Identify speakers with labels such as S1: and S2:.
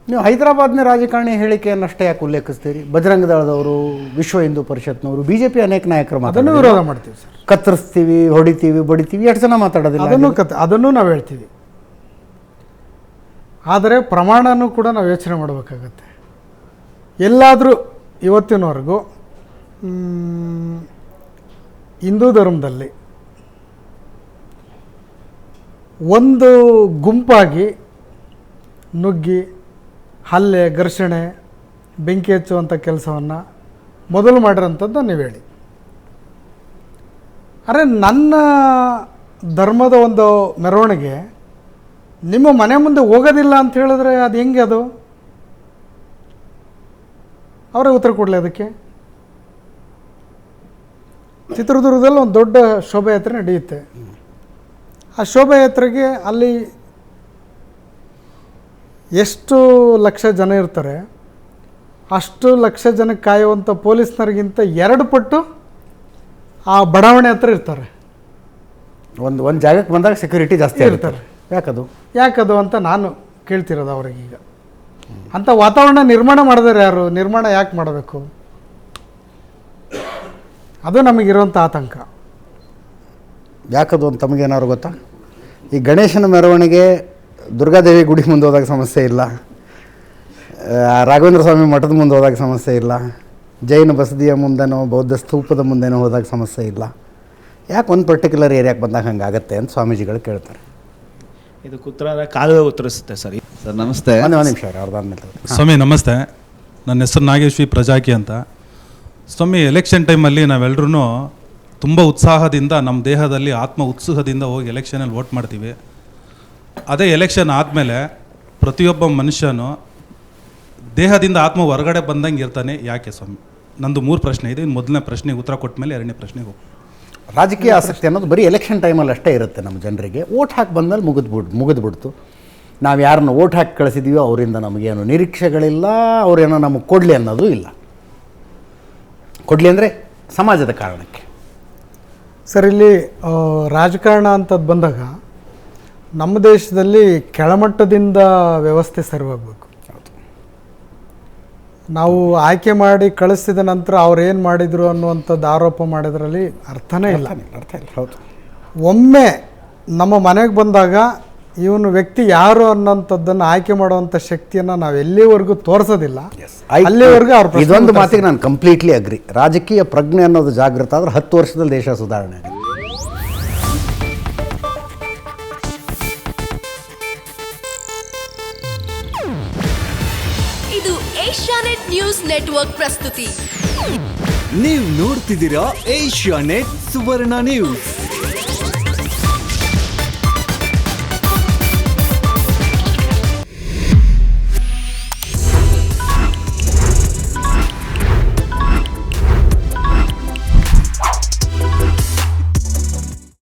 S1: ನೀವು ಹೈದರಾಬಾದ್ನ ರಾಜಕಾರಣಿ ಹೇಳಿಕೆಯನ್ನಷ್ಟೇ ಯಾಕೆ ಉಲ್ಲೇಖಿಸ್ತೀರಿ? ಬಜರಂಗ ದಳದವರು, ವಿಶ್ವ ಹಿಂದೂ ಪರಿಷತ್ನವರು, ಬಿಜೆಪಿ ಅನೇಕ ನಾಯಕರು
S2: ಅದನ್ನು ವಿರೋಧ ಮಾಡ್ತೀವಿ ಸರ್.
S1: ಕತ್ತರಿಸ್ತೀವಿ, ಹೊಡಿತೀವಿ, ಬಡಿತೀವಿ, ಎಷ್ಟು ಜನ ಮಾತಾಡೋದಿಲ್ಲ.
S2: ಅದನ್ನು ನಾವು ಹೇಳ್ತೀವಿ. ಆದರೆ ಪ್ರಮಾಣನೂ ಕೂಡ ನಾವು ಯೋಚನೆ ಮಾಡಬೇಕಾಗತ್ತೆ. ಎಲ್ಲಾದರೂ ಇವತ್ತಿನವರೆಗೂ ಹಿಂದೂ ಧರ್ಮದಲ್ಲಿ ಒಂದು ಗುಂಪಾಗಿ ನುಗ್ಗಿ ಹಲ್ಲೆ, ಘರ್ಷಣೆ, ಬೆಂಕಿ ಹಚ್ಚುವಂಥ ಕೆಲಸವನ್ನು ಮೊದಲು ಮಾಡಿರೋಂಥದ್ದು ನೀವು ಹೇಳಿ. ಅರೆ, ನನ್ನ ಧರ್ಮದ ಒಂದು ಮೆರವಣಿಗೆ ನಿಮ್ಮ ಮನೆ ಮುಂದೆ ಹೋಗೋದಿಲ್ಲ ಅಂತ ಹೇಳಿದ್ರೆ ಅದು ಹೆಂಗೆ? ಅದು ಅವರೇ ಉತ್ತರ ಕೊಡಲಿ ಅದಕ್ಕೆ. ಚಿತ್ರದುರ್ಗದಲ್ಲಿ ಒಂದು ದೊಡ್ಡ ಶೋಭಾಯಾತ್ರೆ ನಡೆಯುತ್ತೆ. ಆ ಶೋಭಾಯಾತ್ರೆಗೆ ಅಲ್ಲಿ ಎಷ್ಟು ಲಕ್ಷ ಜನ ಇರ್ತಾರೆ, ಅಷ್ಟು ಲಕ್ಷ ಜನಕ್ಕೆ ಕಾಯುವಂಥ ಪೊಲೀಸ್ನರಿಗಿಂತ 2 ಪಟ್ಟು ಆ ಬಡಾವಣೆ ಹತ್ರ ಇರ್ತಾರೆ.
S1: ಒಂದು ಜಾಗಕ್ಕೆ ಬಂದಾಗ ಸೆಕ್ಯೂರಿಟಿ ಜಾಸ್ತಿ ಇರ್ತಾರೆ. ಯಾಕದು ಅಂತ ನಾನು ಕೇಳ್ತಿರೋದು ಅವ್ರಿಗೀಗ. ಅಂಥ ವಾತಾವರಣ ನಿರ್ಮಾಣ ಮಾಡಿದ್ರೆ ಯಾರು? ನಿರ್ಮಾಣ ಯಾಕೆ ಮಾಡಬೇಕು? ಅದು ನಮಗಿರುವಂಥ ಆತಂಕ. ಯಾಕದು ಅಂತ ತಮಗೇನಾದ್ರು ಗೊತ್ತಾ? ಈ ಗಣೇಶನ ಮೆರವಣಿಗೆ ದುರ್ಗಾದೇವಿ ಗುಡಿ ಮುಂದೆ ಹೋದಾಗ ಸಮಸ್ಯೆ ಇಲ್ಲ, ರಾಘವೇಂದ್ರ ಸ್ವಾಮಿ ಮಠದ ಮುಂದೆ ಹೋದಾಗ ಸಮಸ್ಯೆ ಇಲ್ಲ, ಜೈನ ಬಸದಿಯ ಮುಂದೆನೋ ಬೌದ್ಧ ಸ್ತೂಪದ ಮುಂದೆನೋ ಹೋದಾಗ ಸಮಸ್ಯೆ ಇಲ್ಲ. ಯಾಕೆ ಒಂದು ಪರ್ಟಿಕ್ಯುಲರ್ ಏರಿಯಾಕ್ಕೆ ಬಂದಾಗ ಹಂಗಾಗತ್ತೆ ಅಂತ ಸ್ವಾಮೀಜಿಗಳು ಕೇಳ್ತಾರೆ.
S3: ಇದು ಕುತ್ರಾದ ಕಾಲುವೆ ಉತ್ತರಿಸುತ್ತೆ ಸರ್. ಸರ್ ನಮಸ್ತೆ.
S1: ಒಂದು ನಿಮಿಷ ಅವ್ರದ್ದಾದ್ಮೇಲೆ.
S4: ಸ್ವಾಮಿ ನಮಸ್ತೆ, ನನ್ನ ಹೆಸರು ನಾಗೇಶ್ವಿ ಪ್ರಜಾಕಿ ಅಂತ. ಸ್ವಾಮಿ, ಎಲೆಕ್ಷನ್ ಟೈಮಲ್ಲಿ ನಾವೆಲ್ಲರೂ ತುಂಬ ಉತ್ಸಾಹದಿಂದ, ನಮ್ಮ ದೇಹದಲ್ಲಿ ಆತ್ಮ ಉತ್ಸಾಹದಿಂದ ಹೋಗಿ ಎಲೆಕ್ಷನಲ್ಲಿ ವೋಟ್ ಮಾಡ್ತೀವಿ. ಅದೇ ಎಲೆಕ್ಷನ್ ಆದಮೇಲೆ ಪ್ರತಿಯೊಬ್ಬ ಮನುಷ್ಯನು ದೇಹದಿಂದ ಆತ್ಮ ಹೊರಗಡೆ ಬಂದಂಗೆ ಇರ್ತಾನೆ. ಯಾಕೆ ಸ್ವಾಮಿ? ನಂದು 3 ಪ್ರಶ್ನೆ ಇದೆ. ಮೊದಲನೇ ಪ್ರಶ್ನೆಗೆ ಉತ್ತರ ಕೊಟ್ಟ ಮೇಲೆ 2ನೇ ಪ್ರಶ್ನೆಗೆ ಹೋಗಿ.
S1: ರಾಜಕೀಯ ಆಸಕ್ತಿ ಅನ್ನೋದು ಬರೀ ಎಲೆಕ್ಷನ್ ಟೈಮಲ್ಲಿ ಅಷ್ಟೇ ಇರುತ್ತೆ ನಮ್ಮ ಜನರಿಗೆ. ಓಟ್ ಹಾಕಿ ಬಂದಮೇಲೆ ಮುಗಿದ್ಬಿಡ್ತು. ನಾವು ಯಾರನ್ನ ಓಟ್ ಹಾಕಿ ಕಳಿಸಿದ್ದೀವೋ ಅವರಿಂದ ನಮಗೇನು ನಿರೀಕ್ಷೆಗಳಿಲ್ಲ, ಅವರೇನೋ ನಮಗೆ ಕೊಡಲಿ ಅನ್ನೋದು ಇಲ್ಲ. ಕೊಡಲಿ ಅಂದರೆ ಸಮಾಜದ ಕಾರಣಕ್ಕೆ.
S2: ಸರ್, ಇಲ್ಲಿ ರಾಜಕಾರಣ ಅಂತದ್ದು ಬಂದಾಗ ನಮ್ಮ ದೇಶದಲ್ಲಿ ಕೆಳಮಟ್ಟದಿಂದ ವ್ಯವಸ್ಥೆ ಸರಿಯಾಗಬೇಕು. ನಾವು ಆಯ್ಕೆ ಮಾಡಿ ಕಳಿಸಿದ ನಂತರ ಅವ್ರು ಏನು ಮಾಡಿದರು ಅನ್ನುವಂಥದ್ದು ಆರೋಪ ಮಾಡೋದ್ರಲ್ಲಿ ಅರ್ಥನೇ ಇಲ್ಲ.
S1: ಹೌದು.
S2: ಒಮ್ಮೆ ನಮ್ಮ ಮನೆಗೆ ಬಂದಾಗ ಇವನು ವ್ಯಕ್ತಿ ಯಾರು ಅನ್ನೋಂಥದ್ದನ್ನು ಆಯ್ಕೆ ಮಾಡುವಂಥ ಶಕ್ತಿಯನ್ನು ನಾವು ಎಲ್ಲಿವರೆಗೂ ತೋರಿಸೋದಿಲ್ಲ, ಅಲ್ಲಿವರೆಗೂ ಅವ್ರು.
S1: ಇದೊಂದು ಮಾತಿಗೆ ನಾನು ಕಂಪ್ಲೀಟ್ಲಿ ಅಗ್ರಿ. ರಾಜಕೀಯ ಪ್ರಜ್ಞೆ ಅನ್ನೋದು ಜಾಗೃತ ಆದರೆ 10 ವರ್ಷದಲ್ಲಿ ದೇಶ ಸುಧಾರಣೆ ಆಗುತ್ತೆ.
S5: ಇದು ಏಷ್ಯಾನೆಟ್ ನ್ಯೂಸ್ ನೆಟ್ವರ್ಕ್ ಪ್ರಸ್ತುತಿ.
S6: ನೀವು ನೋಡ್ತಿದ್ದೀರಾ ಏಷ್ಯಾನೆಟ್ ಸುವರ್ಣ ನ್ಯೂಸ್.